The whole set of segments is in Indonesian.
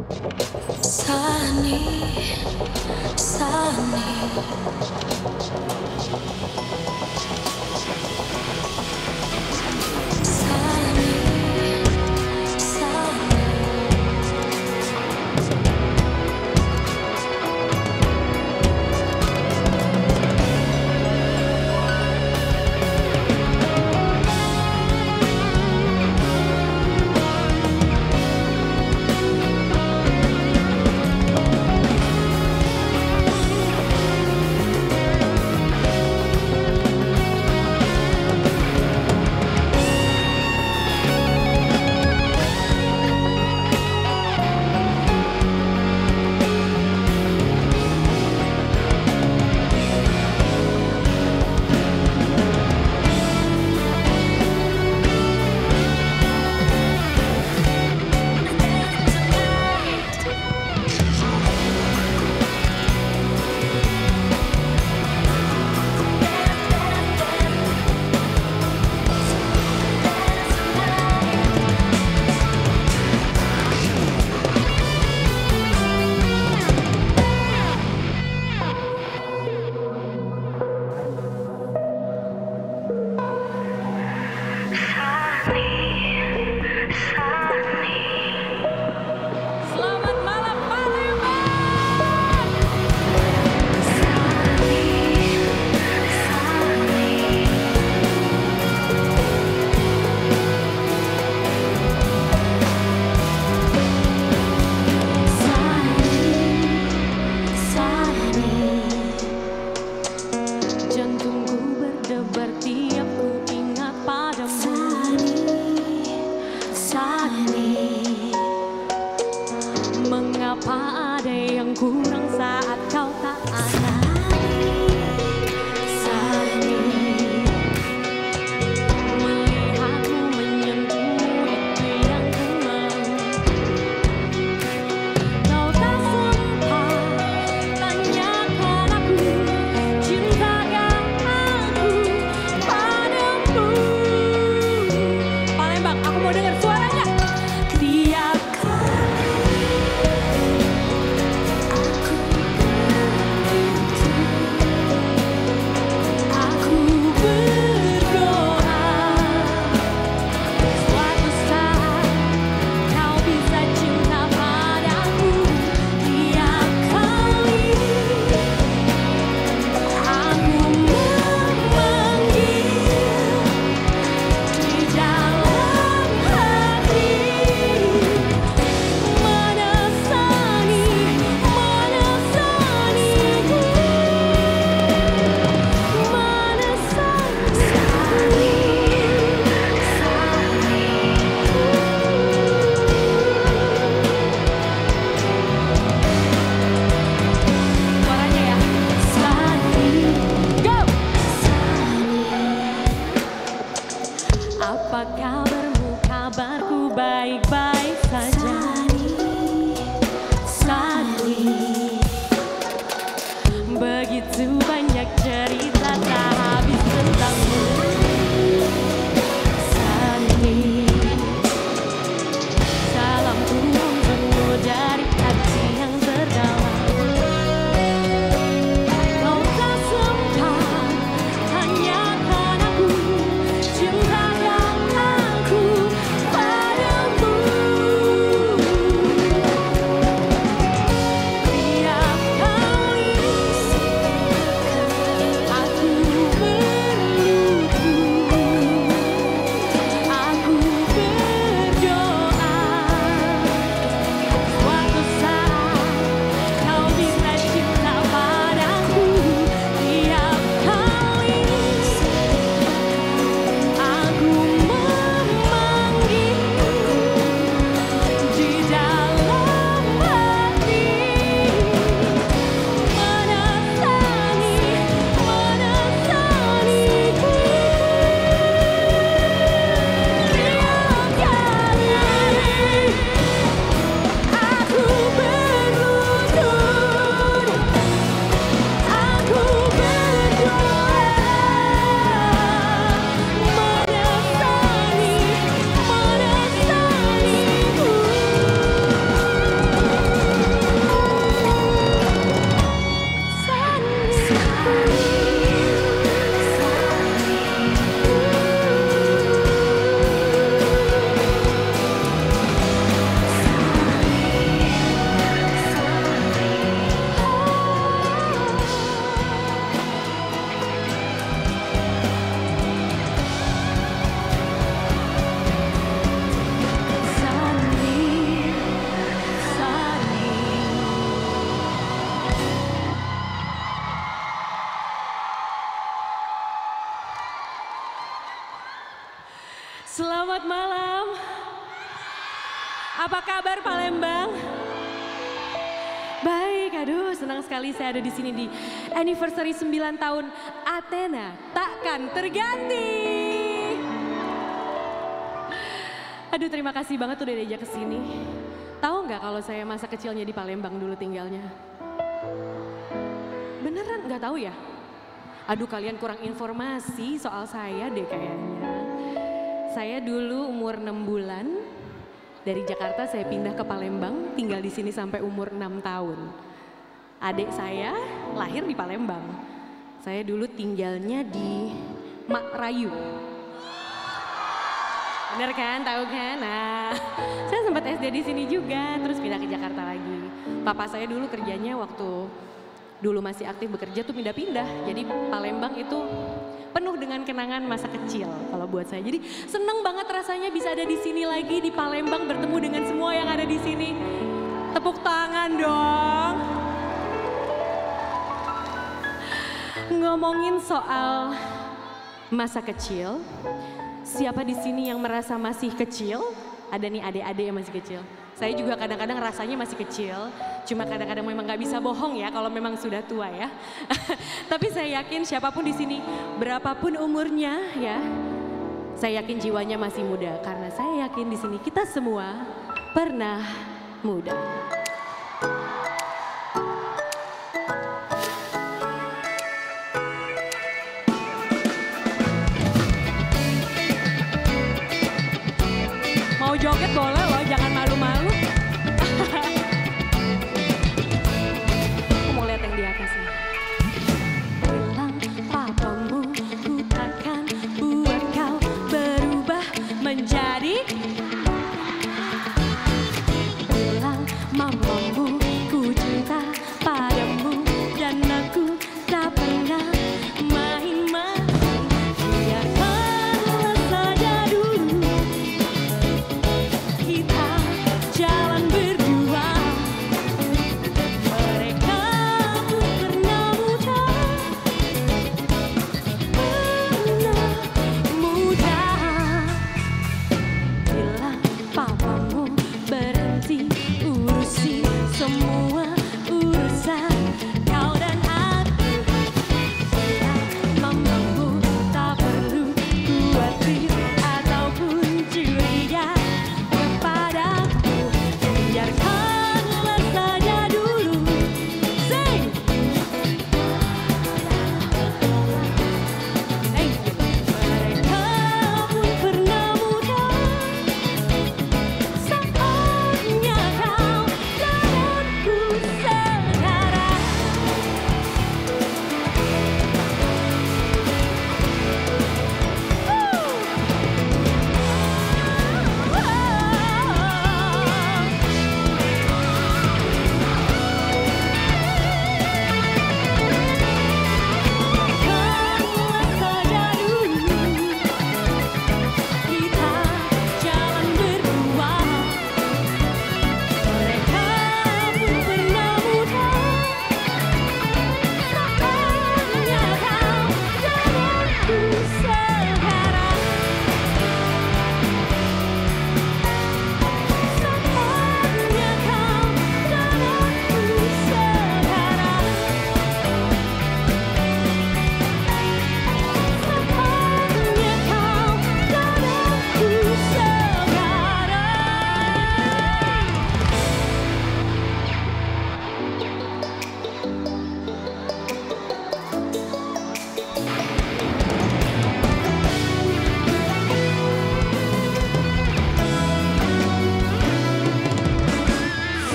Sani, Sani. Mengapa ada yang kurang saat kau tak ada? Sani, melihatmu menyentuhmu itu yang ku mau. Kau tak sempat tanyakan aku, cintakah aku padamu? Palembang, aku mau dengar suaranya. Tiap kali aku Apa kabar Palembang? Baik, aduh senang sekali saya ada di sini di anniversary 9 tahun Athena Takkan Terganti. Aduh terima kasih banget udah diajak ke sini. Tahu nggak kalau saya masa kecilnya di Palembang dulu tinggalnya? Beneran nggak tahu ya? Aduh kalian kurang informasi soal saya deh kayaknya. Saya dulu umur 6 bulan. Dari Jakarta saya pindah ke Palembang, tinggal di sini sampai umur 6 tahun. Adik saya lahir di Palembang. Saya dulu tinggalnya di Mak Rayu. Bener kan, tahu kan? Nah, saya sempat SD di sini juga, terus pindah ke Jakarta lagi. Papa saya dulu kerjanya waktu dulu masih aktif bekerja tuh pindah-pindah. Jadi Palembang itu penuh dengan kenangan masa kecil kalau buat saya. Jadi seneng banget rasanya bisa ada di sini lagi di Palembang bertemu dengan semua yang ada di sini. Tepuk tangan dong. Ngomongin soal masa kecil, siapa di sini yang merasa masih kecil? Ada nih adik-adik yang masih kecil. Saya juga kadang-kadang rasanya masih kecil, cuma kadang-kadang memang nggak bisa bohong ya kalau memang sudah tua ya. Tapi saya yakin siapapun di sini, berapapun umurnya ya, saya yakin jiwanya masih muda. Karena saya yakin di sini kita semua pernah muda. Mau joget boleh loh, jangan malu-malu. Aku mau lihat yang di atas nih. Bilang papamu ku takkan buat kau berubah menjadi. Bilang mamamu ku cinta padamu dan aku tak pernah main-main. Biarkanlah saja dulu kita jalan berdua. Mereka pun pernah muda, Bilang papamu berhenti urusi semua urusan kau dan aku. Bilang mamamu tak perlu khawatir ataupun curiga kepadaku. Biarkanlah saja dulu. Sing. Hey. Mereka pun pernah muda, saatnya kau dan aku sekarang. Biarkanlah saja dulu kita jalan berdua. Mereka pun pernah muda, saatnya kau dan aku sekarang. Saatnya kau dan aku sekarang. Saatnya kau dan aku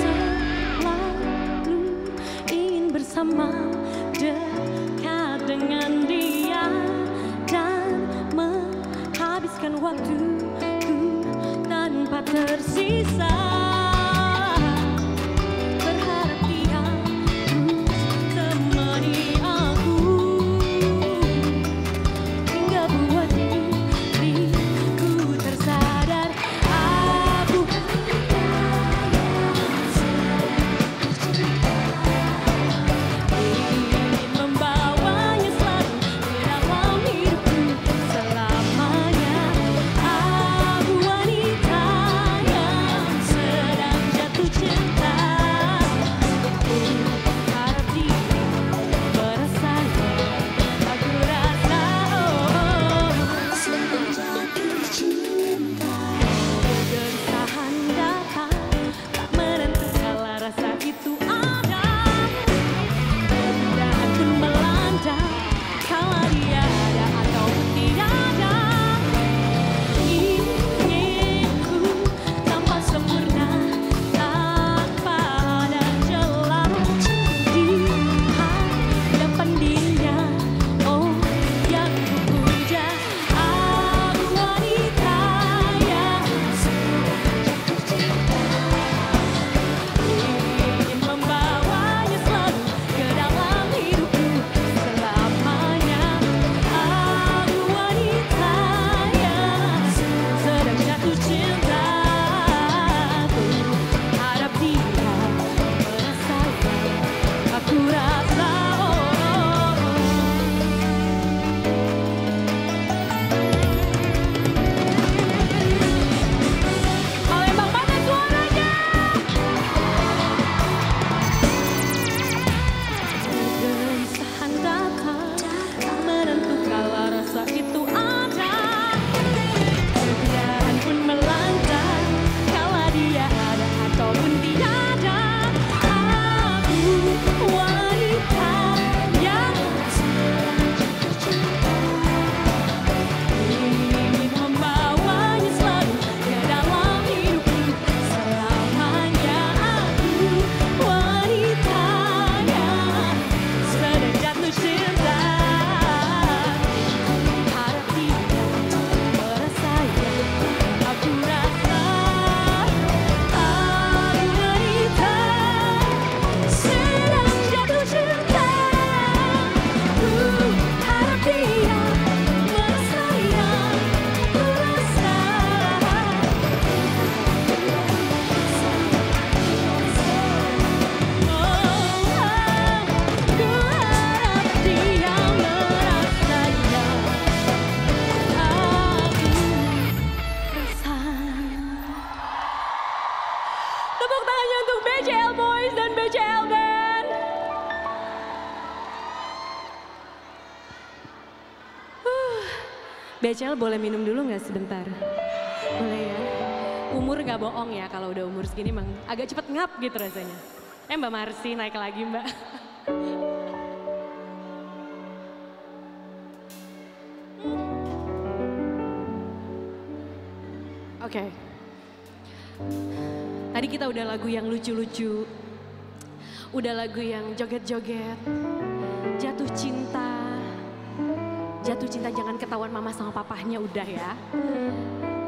Selalu ingin bersama, dekat dengan dia dan menghabiskan waktuku tanpa tersisa. Berharap dia terus temani aku hingga buat diriku tersadar. Aku ingin membawanya selalu di dalam hidupku selamanya. tangannya untuk BCL Boys dan BCL Band. BCL boleh minum dulu nggak sebentar? Boleh ya. Umur nggak bohong ya, kalau udah umur segini emang agak cepet ngap gitu rasanya. Mbak Marsi naik lagi Mbak. Oke. Tadi kita udah lagu yang lucu-lucu. Udah lagu yang joget-joget. Jatuh cinta. Jatuh cinta jangan ketahuan mama sama papahnya udah ya.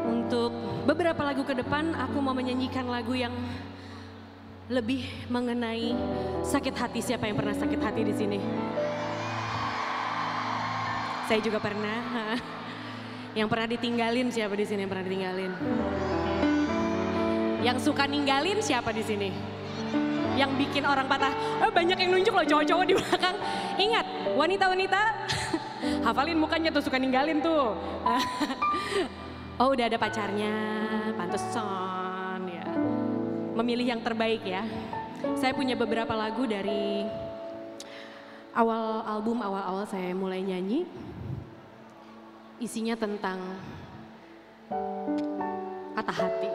Untuk beberapa lagu ke depan aku mau menyanyikan lagu yang lebih mengenai sakit hati. Siapa yang pernah sakit hati di sini? Saya juga pernah. Yang pernah ditinggalin siapa di sini yang pernah ditinggalin? Yang suka ninggalin siapa di sini? Yang bikin orang patah. Banyak yang nunjuk loh cowok-cowok di belakang. Ingat, wanita-wanita hafalin mukanya tuh suka ninggalin tuh. Oh udah ada pacarnya, pantesan ya. Memilih yang terbaik ya. Saya punya beberapa lagu dari awal album, awal-awal saya mulai nyanyi. Isinya tentang patah hati.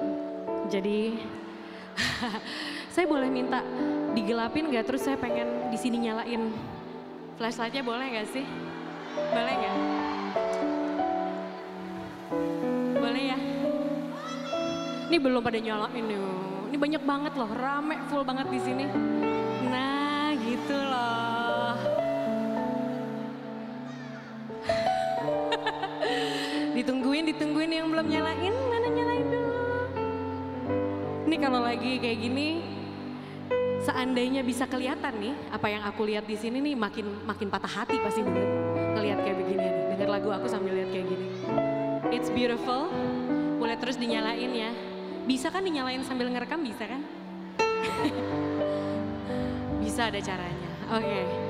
Jadi saya boleh minta digelapin gak? Terus saya pengen di sini nyalain flashlightnya, boleh gak sih? Boleh gak? Boleh ya? Ini belum pada nyalain nih. Ini banyak banget loh, rame full banget di sini. Nah, gitu loh. Ditungguin yang belum nyalain, mana nyalain dulu. Ini kalau lagi kayak gini, seandainya bisa kelihatan nih, apa yang aku lihat di sini nih makin patah hati pasti ngelihat kayak begini nih. Dengar lagu aku sambil lihat kayak gini. It's beautiful, boleh terus dinyalain ya. Bisa kan dinyalain sambil ngerekam, bisa kan? Bisa ada caranya, oke.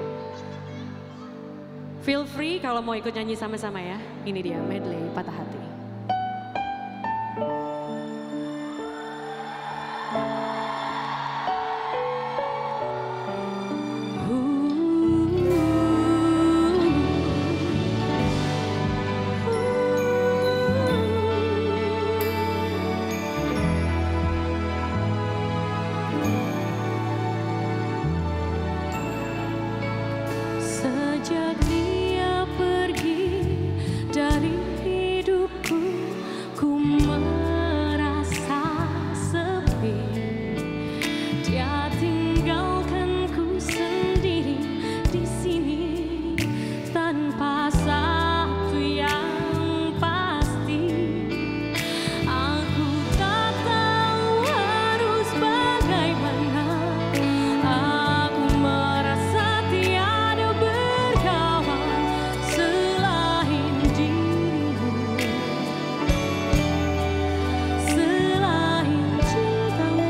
Feel free kalau mau ikut nyanyi sama-sama ya. Ini dia medley Patah Hati. Sejak dia pergi dari hidupku, ku merasa sepi. Dia tinggalkanku sendiri di sini tanpa satu yang pasti. Aku tak tahu harus bagaimana. Aku merasa tiada berkawan selain dirimu, selain cintamu.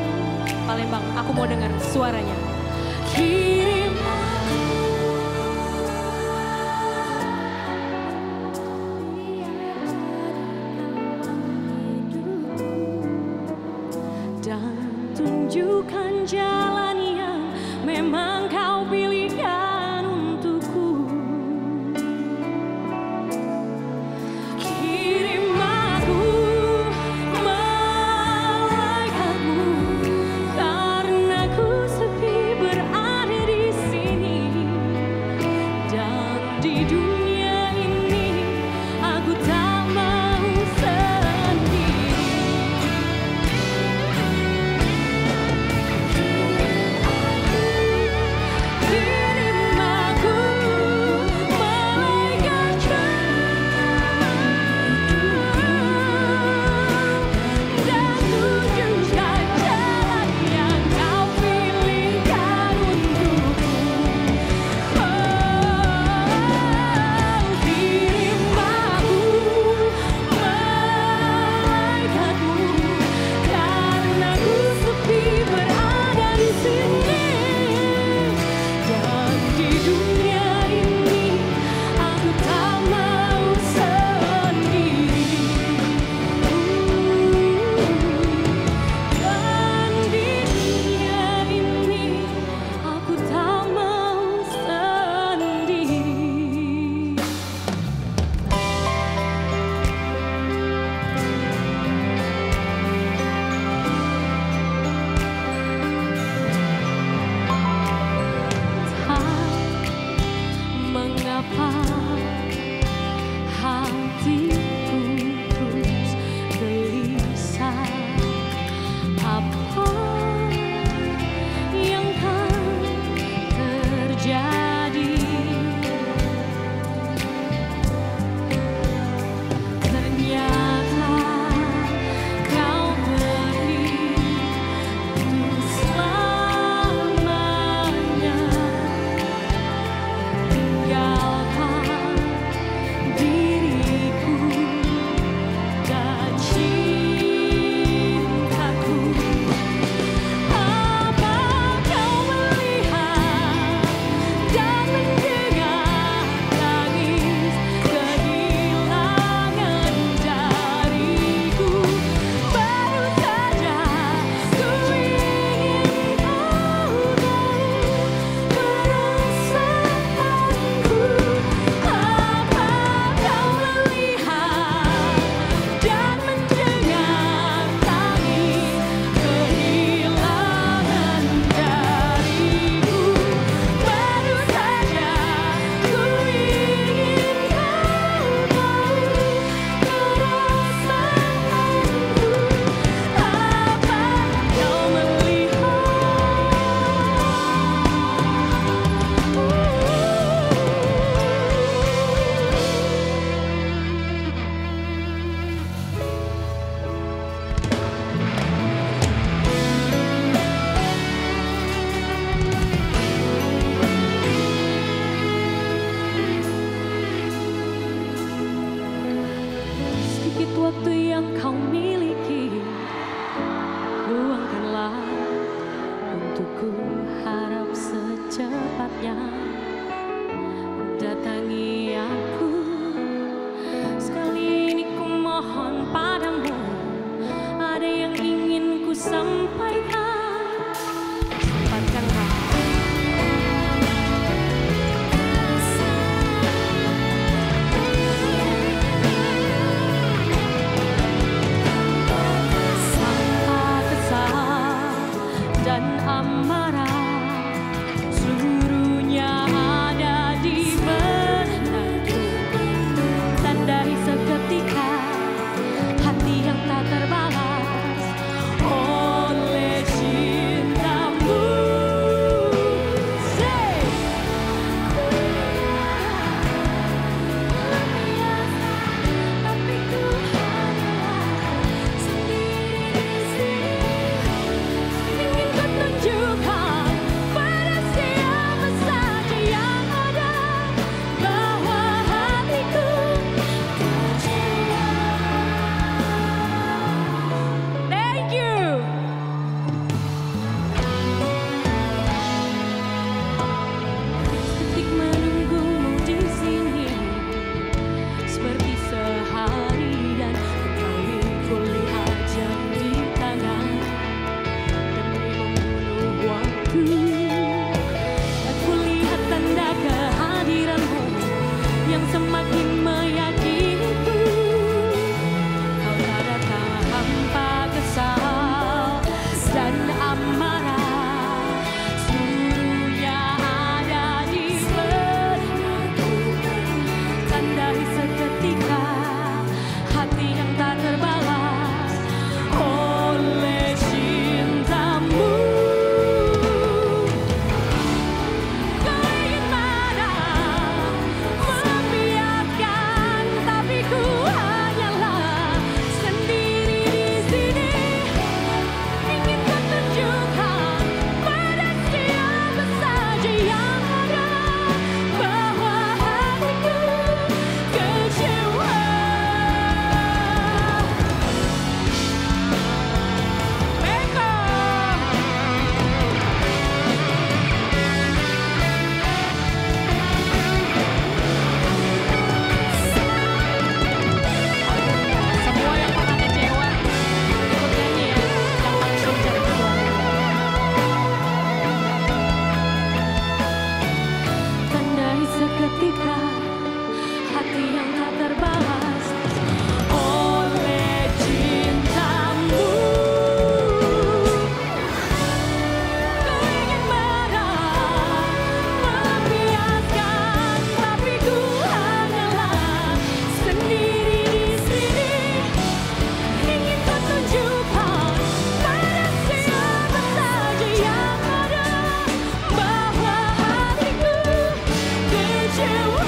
Palembang, aku mau dengar suaranya. Kirim dan tunjukkan jalan yang memang kau pilihkan untukku. Kirim aku malaikatmu, karena ku sepi berada di sini. Dan di dunia ini aku tak mau sendiri. Untuk ku harap secepatnya datangi aku. Sekali ini ku mohon padamu, ada yang ingin ku sampaikan. Sempatkanlah. Sampah kesal dan amarah seluruhnya ada di benakku. Tandai seketika hati yang tak terbalas oleh cintamu. Say, tapi ku hanyalah sendiri di sini. Ingin ku tunjukkan pada siapa saja yang ada bahwa hatiku kecewa. Thank you. Sedetik menunggumu di sini, seperti seharian kembali kulihat jam di tangan demi membunuh waktu. Aku lihat tanda kehadiranmu yang semakin meyakiniku. Kau tak datang tanpa kesal dan amarah, seluruhnya ada di benakku. Tandai seketika hati yang tak terbalas oleh cintamu. Kau ingin marah, membiarkan, tapi ku hanyalah sendiri di sini. Ingin ku tunjukkan pada siapa saja yang ada bahwa hatiku kecewa. Semua yang pernah kecewa ikut nyanyi ya, yang paling cari keluar. Tandai seketika hati yang tak terbalas oleh cintamu. Kau ingin marah, membiarkan, tapi ku hanyalah sendiri di sini. Ingin ku tunjukkan pada siapa saja yang ada bahwa hatiku kecewa.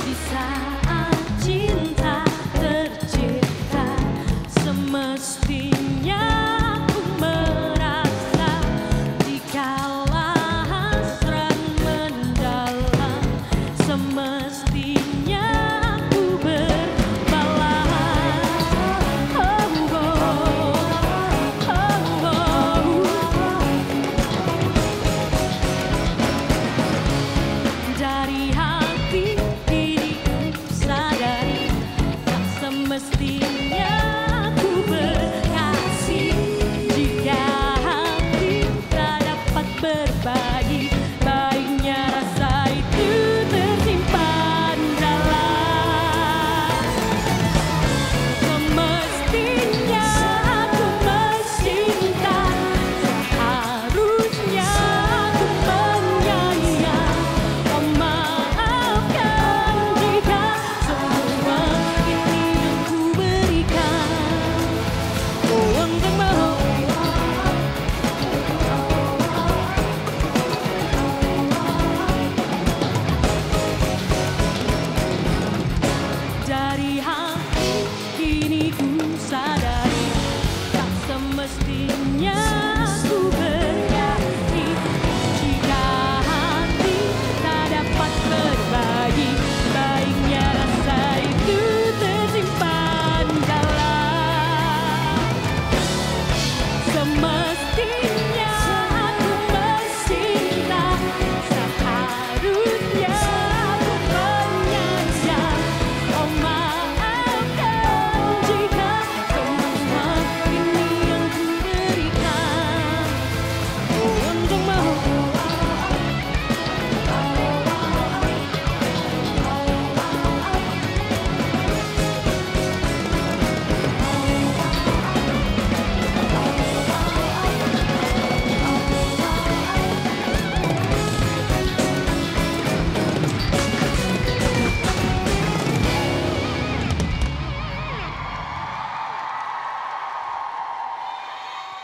Di saat cinta tercipta, semestinya aku merasa dikala hasrat mendalam, semestinya aku berbalas. Oh, oh, oh, dari hati diriku sadari tak semestinya aku berkasih jika hati tak dapat berbagi. Baiknya rasa itu tersimpan dalam. Semestinya aku mencinta, seharusnya aku menyayang. Oh, maafkan jika semua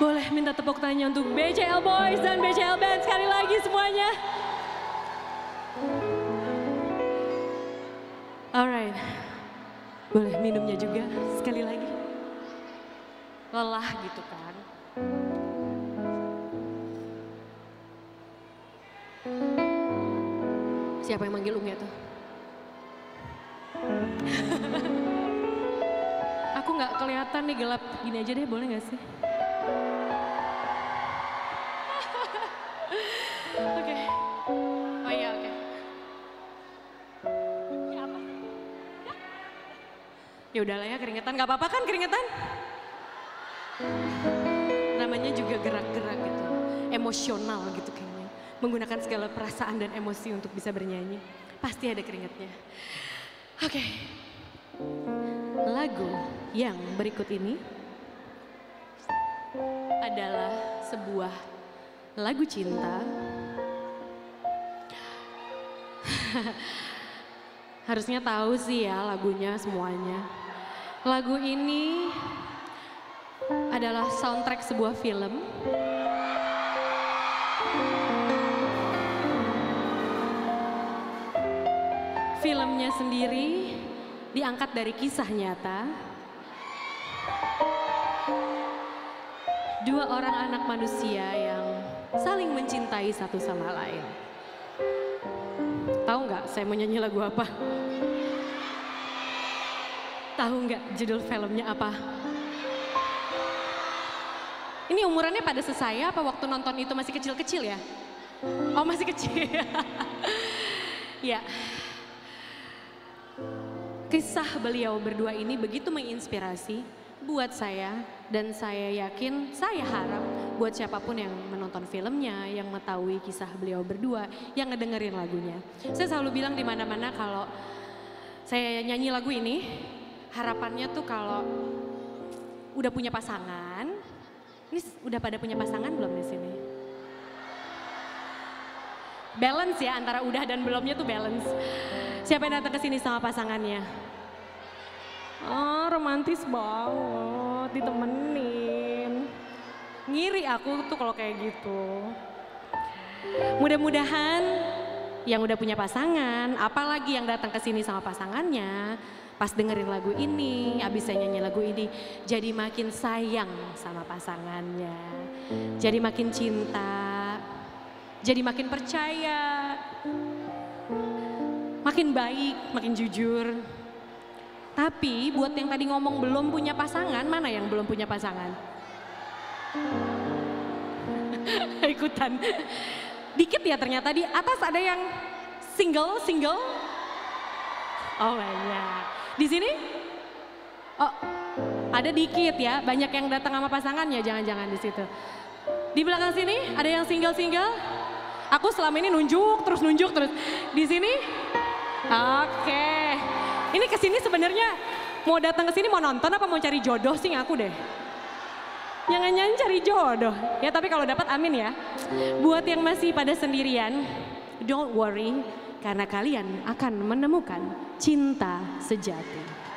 Boleh minta tepuk tangannya untuk BCL Boys dan BCL Band sekali lagi semuanya. Alright, boleh minumnya juga sekali lagi. Lelah gitu kan. Siapa yang manggil Unge tuh? Aku nggak kelihatan nih, gelap gini aja deh, boleh nggak sih? Oke. Oh iya, oke. Ya apa? Ya udahlah ya, keringetan, nggak apa-apa kan keringetan? Namanya juga gerak-gerak gitu, emosional gitu kayaknya. Menggunakan segala perasaan dan emosi untuk bisa bernyanyi. Pasti ada keringatnya. Oke. Lagu yang berikut ini adalah sebuah lagu cinta. Harusnya tahu sih ya lagunya semuanya. Lagu ini adalah soundtrack sebuah film. Filmnya sendiri diangkat dari kisah nyata. Dua orang anak manusia yang saling mencintai satu sama lain. Tahu nggak saya mau nyanyi lagu apa? Tahu nggak judul filmnya apa? Ini umurannya pada sesaya apa waktu nonton itu masih kecil-kecil ya? Oh masih kecil. Ya. Kisah beliau berdua ini begitu menginspirasi buat saya, dan saya yakin, saya harap buat siapapun yang menonton filmnya, yang mengetahui kisah beliau berdua, yang ngedengerin lagunya. Saya selalu bilang di mana-mana kalau saya nyanyi lagu ini, harapannya tuh kalau udah punya pasangan, ini udah pada punya pasangan belum di sini? Balance ya, antara udah dan belumnya tuh balance. Siapa yang datang ke sini sama pasangannya? Oh, romantis banget, ditemenin. Ngiri aku tuh kalau kayak gitu. Mudah-mudahan yang udah punya pasangan, apalagi yang datang ke sini sama pasangannya, pas dengerin lagu ini, abis saya nyanyi lagu ini, jadi makin sayang sama pasangannya. Jadi makin cinta, jadi makin percaya, makin baik, makin jujur. Tapi buat yang tadi ngomong belum punya pasangan, mana yang belum punya pasangan? Ikutan. Dikit ya ternyata, di atas ada yang single. Oh banyak. Di sini? Oh ada dikit ya, banyak yang datang sama pasangannya, jangan-jangan di situ. Di belakang sini ada yang single. Aku selama ini nunjuk terus. Di sini? Oke. Ini kesini sebenarnya mau datang ke sini mau nonton apa mau cari jodoh sih ngaku deh. Jangan-jangan cari jodoh. Ya tapi kalau dapat amin ya. Buat yang masih pada sendirian, don't worry karena kalian akan menemukan cinta sejati.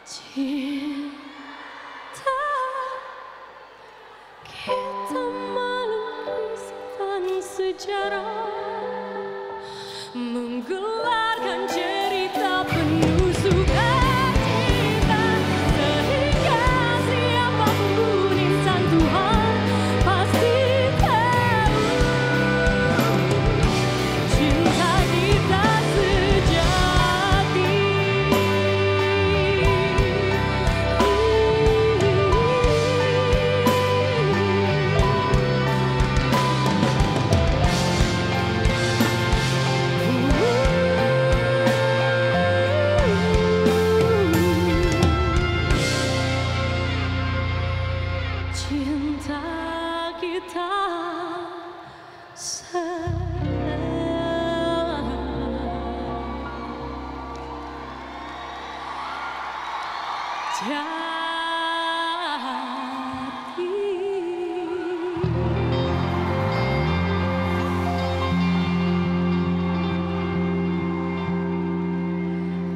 Cinta kita melukiskan sejarah, menggelarkan cerita penuh sukacita, sehingga siapapun insan Tuhan pasti tahu cinta kita sejati. Cinta kita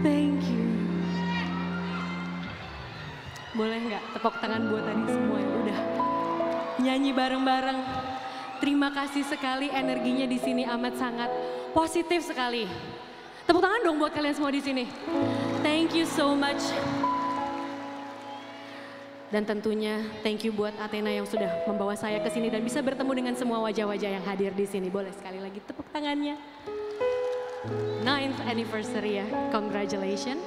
Thank you. Boleh nggak tepuk tangan buat tadi semua yang udah nyanyi bareng-bareng. Terima kasih sekali, energinya di sini amat sangat positif sekali. Tepuk tangan dong buat kalian semua di sini. Thank you so much. Dan tentunya thank you buat Athena yang sudah membawa saya ke sini dan bisa bertemu dengan semua wajah-wajah yang hadir di sini. Boleh sekali lagi tepuk tangannya. 9th anniversary ya, congratulations.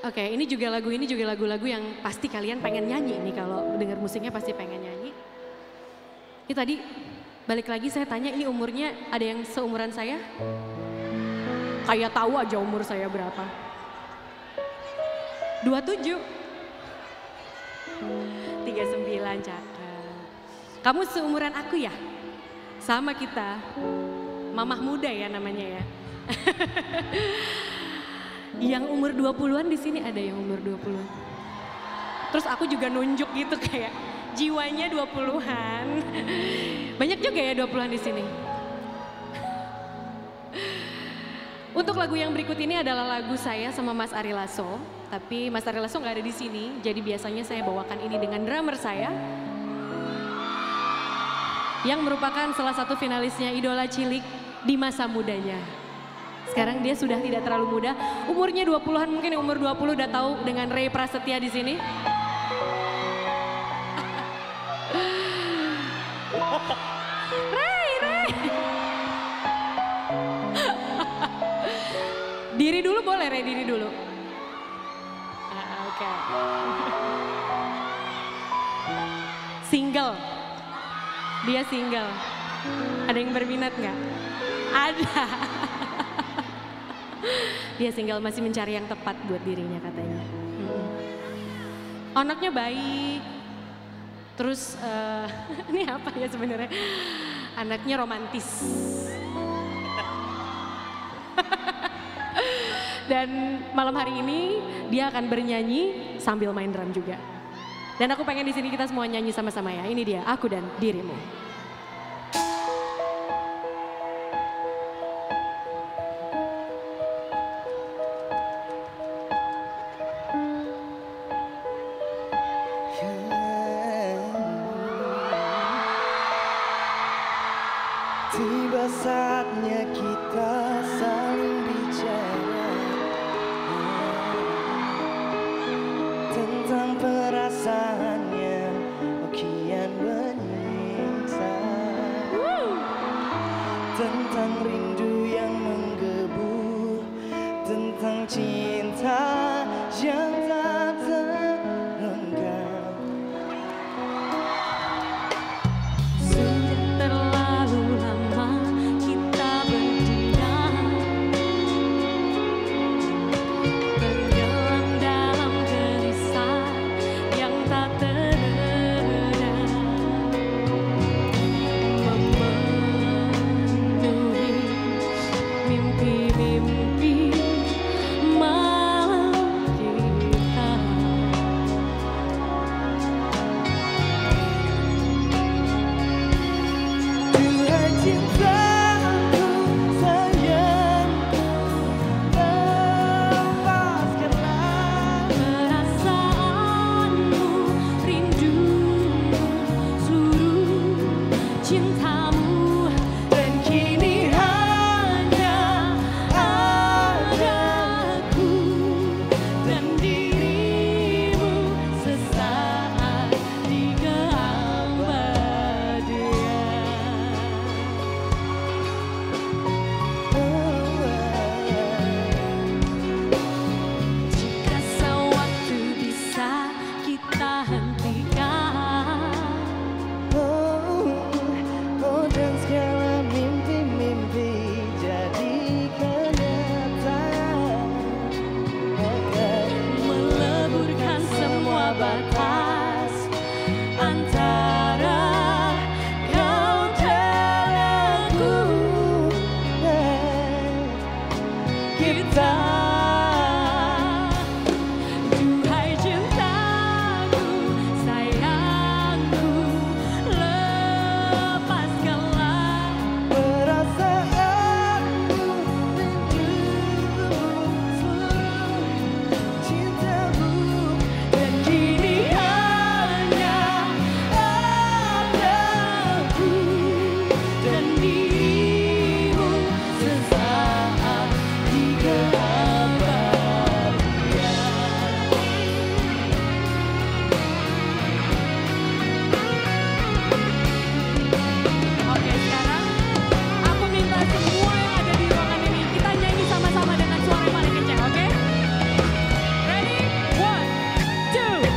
Oke, ini juga lagu-lagu yang pasti kalian pengen nyanyi nih, kalau dengar musiknya pasti pengen nyanyi. Ini tadi balik lagi saya tanya, ini umurnya ada yang seumuran saya? Kayak tahu aja umur saya berapa. 27. 39, cakep. Kamu seumuran aku ya? Sama kita. Mamah muda ya namanya ya. Yang umur 20-an di sini ada yang umur 20-an. Terus aku juga nunjuk gitu kayak jiwanya 20-an. Banyak juga ya 20-an di sini. Untuk lagu yang berikut ini adalah lagu saya sama Mas Ari Lasso. Tapi Mas Ari Lasso nggak ada di sini, jadi biasanya saya bawakan ini dengan drummer saya. Yang merupakan salah satu finalisnya Idola Cilik di masa mudanya. Sekarang dia sudah tidak terlalu muda, umurnya 20-an, mungkin yang umur 20 udah tahu dengan Ray Prasetya di sini. Ray. Diri dulu boleh, Ray, diri dulu. Oke. Single. Dia single. Ada yang berminat nggak? Ada. Dia single, masih mencari yang tepat buat dirinya katanya. Anaknya baik. Terus ini apa ya sebenarnya? Anaknya romantis. Dan malam hari ini dia akan bernyanyi sambil main drum juga. Dan aku pengen di sini kita semua nyanyi sama-sama ya. Ini dia, Aku dan Dirimu. Tiba saatnya kita saling bicara tentang perasaannya, oh kian menyiksa, tentang rindu yang menggebu, tentang cinta yang tak terenggang. Terlalu lama kita berdiam, tenggelam dalam gelisah yang tak teredam, memenuhi mimpi-mimpi malam Duhai cintaku, sayangku, lepaskanlah perasaanku, rindumu, cintamu, dan kini hanya aku dan dirimu sesaat di keabadian. Oke, sekarang aku minta semua yang ada di ruangan ini kita nyanyi sama-sama dengan suara yang paling kencang, oke? Ready? 1, 2,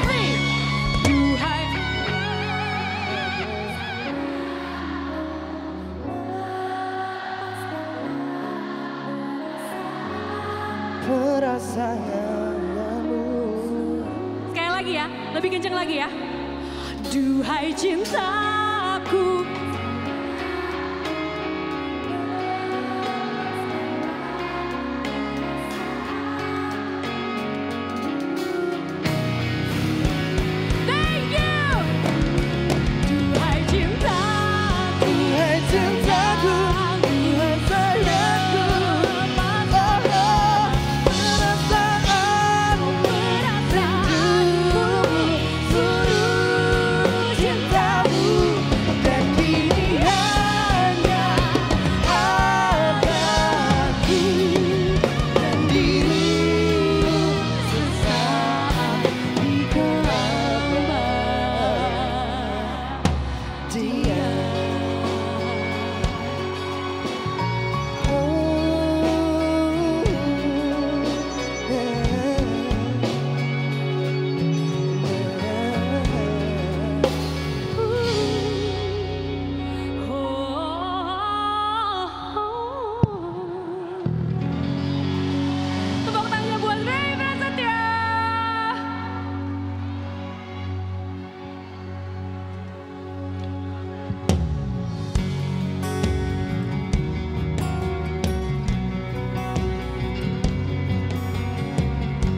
3. Duhai perasaanmu. Sekali lagi ya, lebih kencang lagi ya. Duhai cintaku, thank you. Duhai cintaku, Duhai cintaku, duhai sayangku, perasaanmu, rindumu, seluruh cintamu, dan kini hanya aku dan dirimu sesaat di Tepuk tangannya buat Ray Prasetya.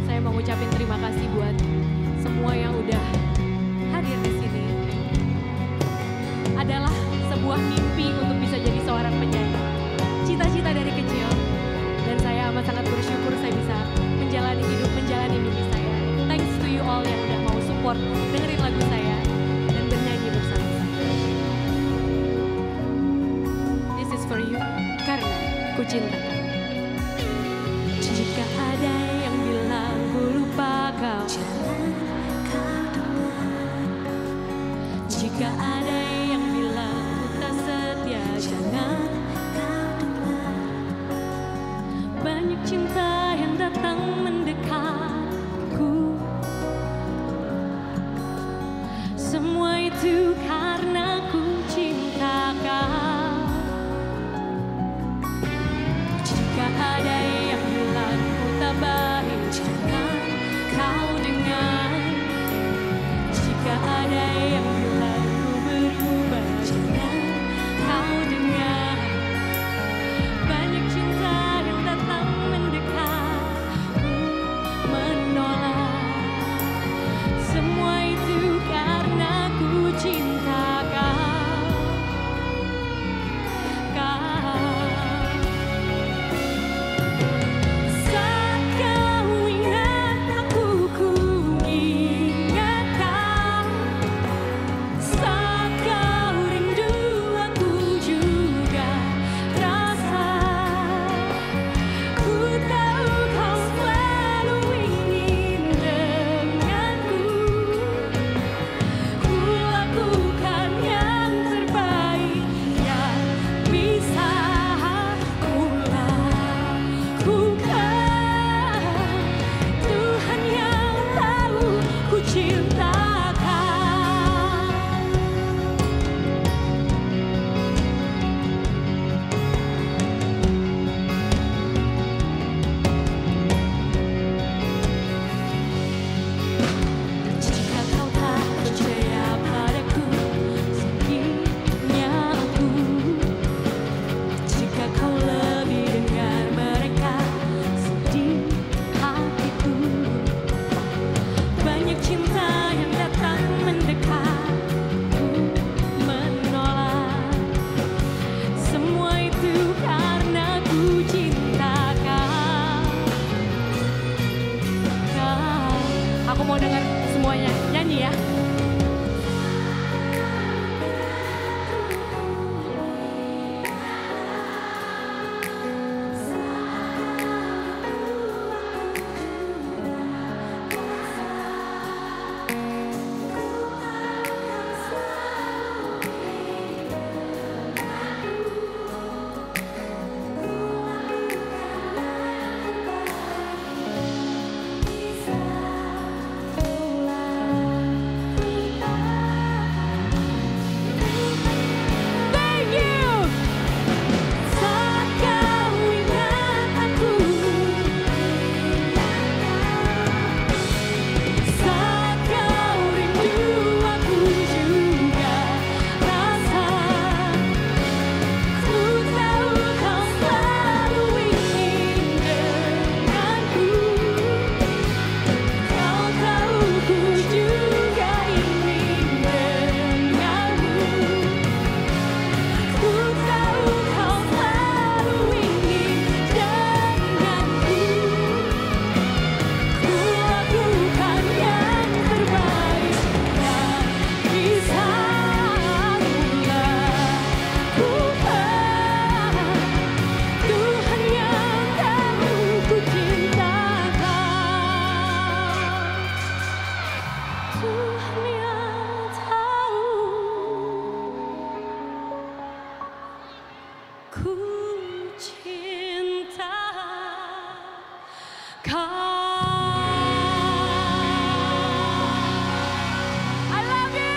Saya mau ngucapin terima kasih buat semua yang udah hadir di sini. Adalah sebuah mimpi untuk bisa jadi seorang penyanyi. Cita-cita dari kecil. Dan saya amat sangat bersyukur saya bisa menjalani hidup, menjalani mimpi saya. Thanks to you all yang udah mau support, dengerin lagu saya, dan bernyanyi bersama saya. This is for you, karena ku cinta kamu. Jika ada yang bilang ku lupa kau, jika ada yang bilang ku tak setia, jangan. Banyak cinta yang datang mendekatku, semua itu karena ku cinta kau. mau dengar semuanya nyanyi ya. Ku cinta kau. I love you.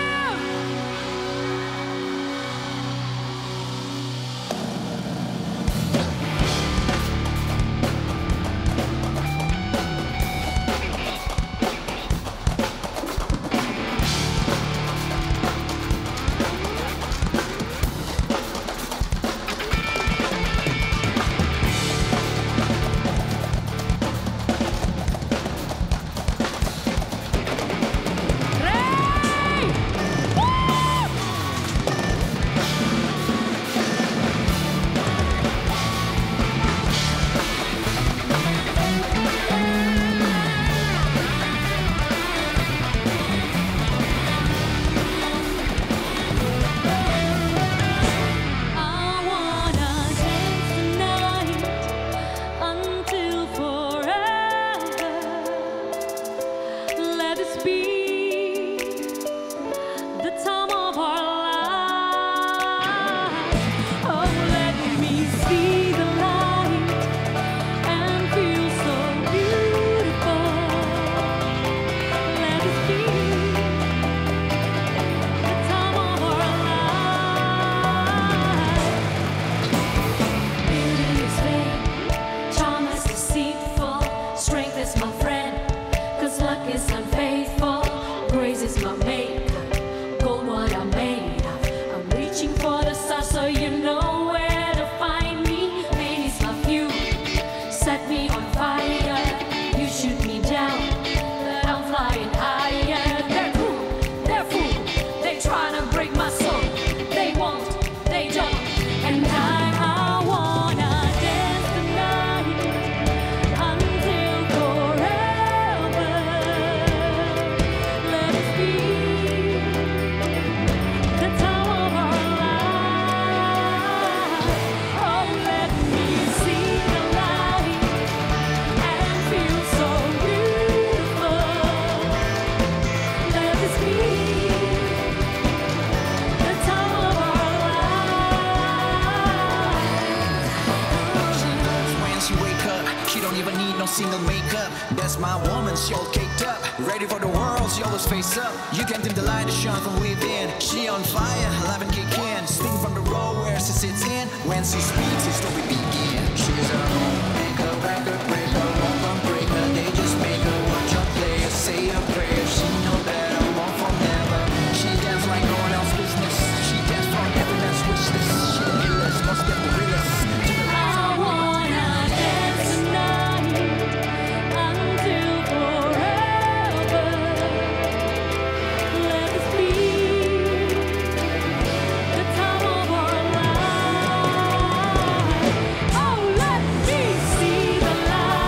Single makeup, that's my woman, she all caked up. Ready for the world, she always face up. You can dim the light, it shine from within. She on fire, alive and kick in. Sting from the road where she sits in. When she speaks, the story begins. She's a homemaker, record breaker, won't break her. They just make her watch your player, say a prayer. She know that I want forever. She dance like no one else business. She dance from everyone's wish list. She the realest, most the realest. Oh, let me see the light.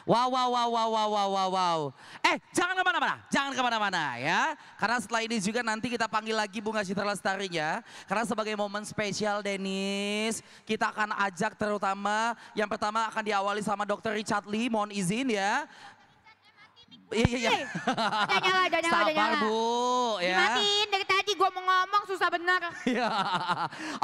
Wow, wow, wow, wow, wow, wow, wow, wow. Jangan kemana-mana ya. Karena setelah ini juga nanti kita panggil lagi Bunga Citra Lestarinya. Karena sebagai momen spesial Dennis, kita akan ajak terutama yang pertama akan diawali sama Dr. Richard Lee, mohon izin ya. Iya. Udah nyala. Sabar Bu ya. Dimatiin dari tadi gue mau ngomong susah bener. Iya.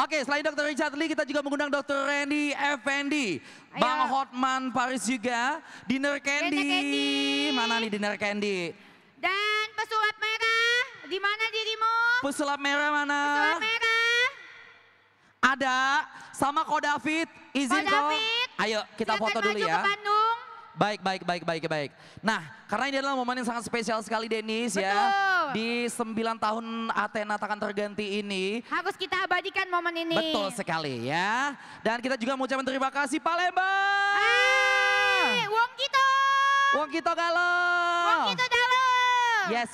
Oke, selain Dr. Richard Lee, kita juga mengundang Dr. Randy Effendi, Bang Hotman Paris juga, Dinner Candy. Mana nih Dinner Candy? Dan pesulap merah, di mana dirimu? Pesulap merah mana? Pesulap merah. Ada, sama Ko David, izin Ko Ko. David, Ayo kita silakan foto dulu maju ya. ke Bandung. Baik. Nah, karena ini adalah momen yang sangat spesial sekali Dennis ya. Di 9 tahun Athena Takkan Terganti ini. Harus kita abadikan momen ini. Betul sekali ya. Dan kita juga mengucapkan terima kasih Palembang. Wong Kito Galuh. Wong Kito Galuh. Yes.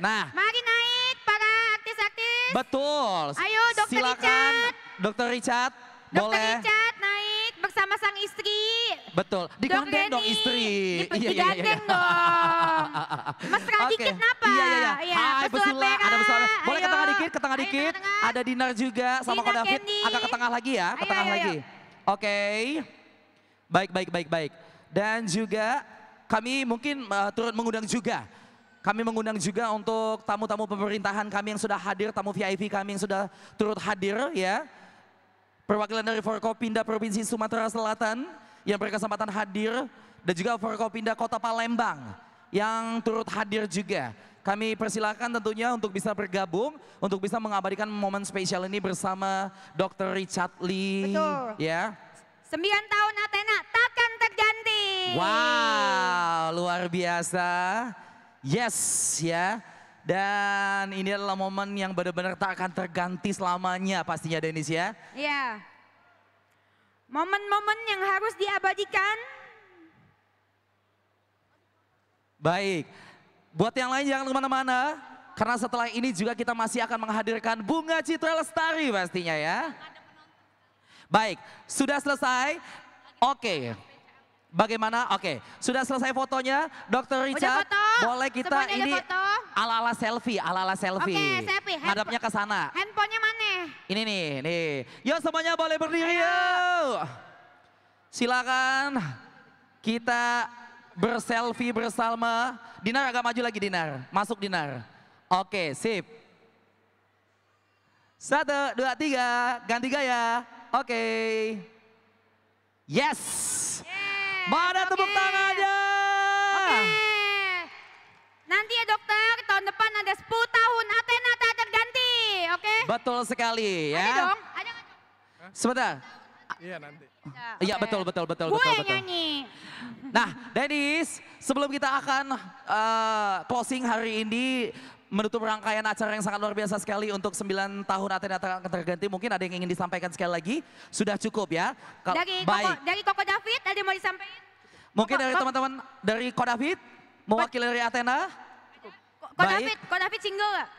Nah. Mari naik para artis-artis. Betul. Ayo Dr. Silakan Richard. Dr. Richard. Dr. Boleh. Richard naik bersama sang istri. Betul. Digandeng dong Randy. istri. Digandeng dong. Mesra dikit kenapa? Iya. Hai pesulap pesulap. merah. Ada pesulap. Boleh ke Ayo. tengah dikit, Ayo, tengah. Ada Dinar juga sama Ko Dinar David. Candy. Agak ke tengah lagi ya, ke Ayo, tengah ayo, lagi. Oke. Baik. Dan juga kami mungkin turut mengundang juga. Kami mengundang juga untuk tamu-tamu pemerintahan kami yang sudah hadir, tamu VIP kami yang sudah turut hadir ya. Perwakilan dari Forkopimda Provinsi Sumatera Selatan yang berkesempatan hadir dan juga Forkopimda Kota Palembang yang turut hadir juga. Kami persilakan tentunya untuk bisa bergabung, untuk bisa mengabadikan momen spesial ini bersama Dr. Richard Lee. Betul. Ya. 9 tahun Athena takkan terganti. Wow, luar biasa. Yes, ya. Dan ini adalah momen yang benar-benar tak akan terganti selamanya pastinya Dennis ya. Iya. Momen-momen yang harus diabadikan. Baik, buat yang lain jangan kemana-mana. Karena setelah ini juga kita masih akan menghadirkan Bunga Citra Lestari pastinya ya. Baik, sudah selesai? Oke. Bagaimana? Oke, sudah selesai fotonya, Dr. Richard. foto? Boleh kita Semuanya udah ini foto? ala-ala selfie, ala-ala selfie. Oke, selfie. Ngadapnya ke sana. Handphonenya mana? Ini nih. Yuk semuanya boleh berdiri yuk. Silakan kita berselfie bersama. Dinar agak maju lagi Dinar, masuk Dinar. Oke, sip. 1, 2, 3, ganti gaya. Oke. Yes. Mana tepuk tangannya? Oke. Nanti ya dokter, tahun depan ada 10 tahun Athena tak terganti, oke? Betul sekali ya. Ada dong, ada nggak? Sebentar. Iya nanti. Iya betul. Gue yang nyanyi. Nah Dennis, sebelum kita akan closing hari ini, menutup rangkaian acara yang sangat luar biasa sekali untuk 9 tahun Athena Takkan Terganti. Mungkin ada yang ingin disampaikan sekali lagi, sudah cukup ya. Dari Koko David ada yang mau disampaikan? Mungkin dari teman-teman dari Ko David, mewakili dari Athena. Ko David single gak?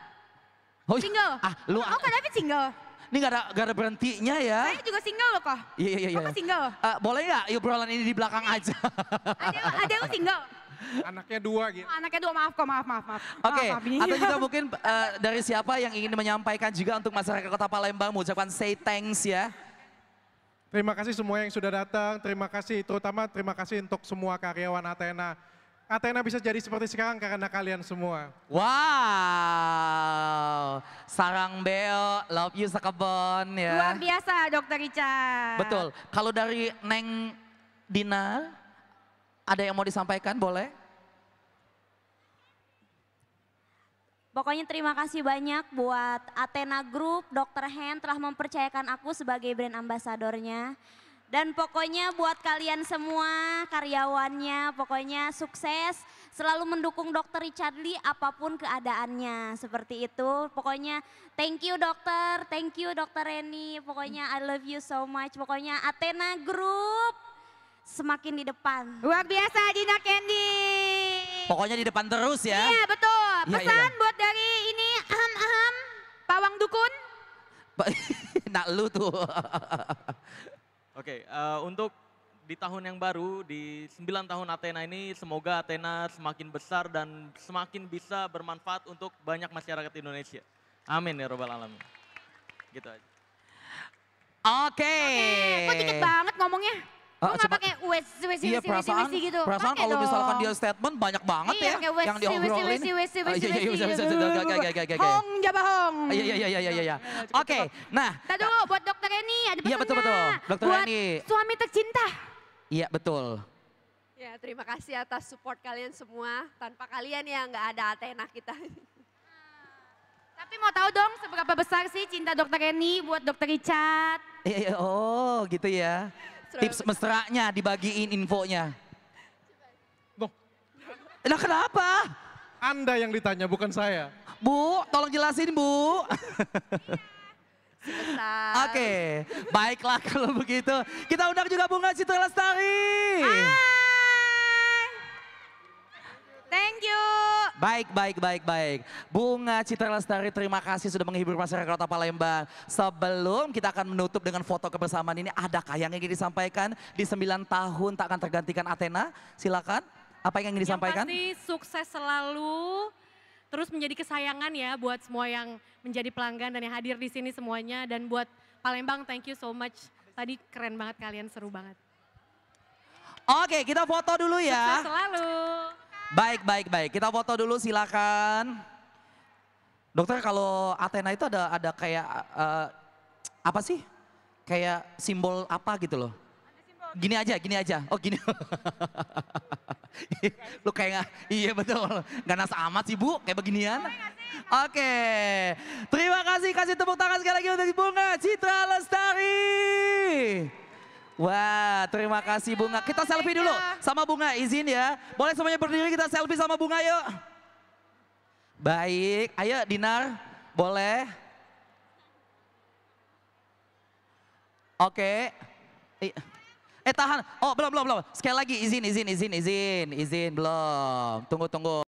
Oh, Single? Ko David single? Ini gak ada berhentinya ya. Saya juga single loh kok. Iya. Kok single? Boleh nggak obrolan ini di belakang aja? Ada yang single? Anaknya 2 gitu. Anaknya 2, maaf. Oke, Maaf, ini. atau juga mungkin dari siapa yang ingin menyampaikan juga untuk masyarakat Kota Palembang mengucapkan say thanks ya. Terima kasih semua yang sudah datang, terima kasih untuk semua karyawan Athena. Athena bisa jadi seperti sekarang karena kalian semua. Wow, sarang beo, love you sekebon ya. Luar biasa Dokter Richard. Betul, kalau dari Neng Dina, ada yang mau disampaikan boleh? Pokoknya terima kasih banyak buat Athena Group, Dr. Hen telah mempercayakan aku sebagai brand ambasadornya. Dan pokoknya buat kalian semua karyawannya, pokoknya sukses. Selalu mendukung Dr. Richard Lee apapun keadaannya, seperti itu. Pokoknya thank you dokter, thank you Dr. Reni. Pokoknya I love you so much. Pokoknya Athena Group semakin di depan. Luar biasa Dina Candy. Pokoknya di depan terus ya. Iya betul. Iya, Pesan iya. buat dari ini Pawang Dukun. Nak lu tuh. Oke, untuk di tahun yang baru, di 9 tahun Athena ini, semoga Athena semakin besar dan semakin bisa bermanfaat untuk banyak masyarakat Indonesia. Amin ya robbal alamin. Gitu aja. Oke. Kok dikit banget ngomongnya? Kok nggak pakai Iya perasaan, gitu? perasaan Pakai kalau misalkan dong. dia statement banyak banget Iya, ya pakai yang diobrolin. Iya. Hong, jabahong. Iya. Oke, nah. Tadi dulu buat dokter Eni, ada pesannya. Iya betul. Dokter Buat Eni. suami tercinta. Iya betul. Ya, terima kasih atas support kalian semua. Tanpa kalian ya nggak ada Athena kita. Tapi mau tahu dong seberapa besar sih cinta dokter Eni buat dokter Richard? Iya, oh gitu ya. Tips mesranya dibagiin infonya. Loh, Nah kenapa? Anda yang ditanya bukan saya. Bu, tolong jelasin Bu. Sebesar. Oke, baiklah kalau begitu. Kita undang juga Bunga Citra Lestari. Thank you. Baik. Bunga Citra Lestari, terima kasih sudah menghibur masyarakat Kota Palembang. Sebelum kita akan menutup dengan foto kebersamaan ini, adakah yang ingin disampaikan di 9 tahun tak akan tergantikan Athena? Silakan. Apa yang ingin disampaikan? Yang pasti sukses selalu, terus menjadi kesayangan ya buat semua yang menjadi pelanggan dan yang hadir di sini semuanya. Dan buat Palembang, thank you so much. Tadi keren banget kalian, seru banget. Oke, kita foto dulu ya. Sukses selalu. Baik. Kita foto dulu silakan. Dokter, kalau Athena itu ada kayak apa sih? Kayak simbol apa gitu loh? Gini aja. Oh gini. Lu kayak nggak, iya betul. Ganas amat sih Bu, kayak beginian. Oke. Terima kasih, kasih tepuk tangan sekali lagi untuk Bunga Citra Lestari. Wah, terima kasih Bunga. Kita selfie dulu sama Bunga, izin ya. Boleh semuanya berdiri, kita selfie sama Bunga yuk. Baik, ayo Dinar, boleh. Oke. Tahan. Oh belum. Sekali lagi izin, belum. Tunggu.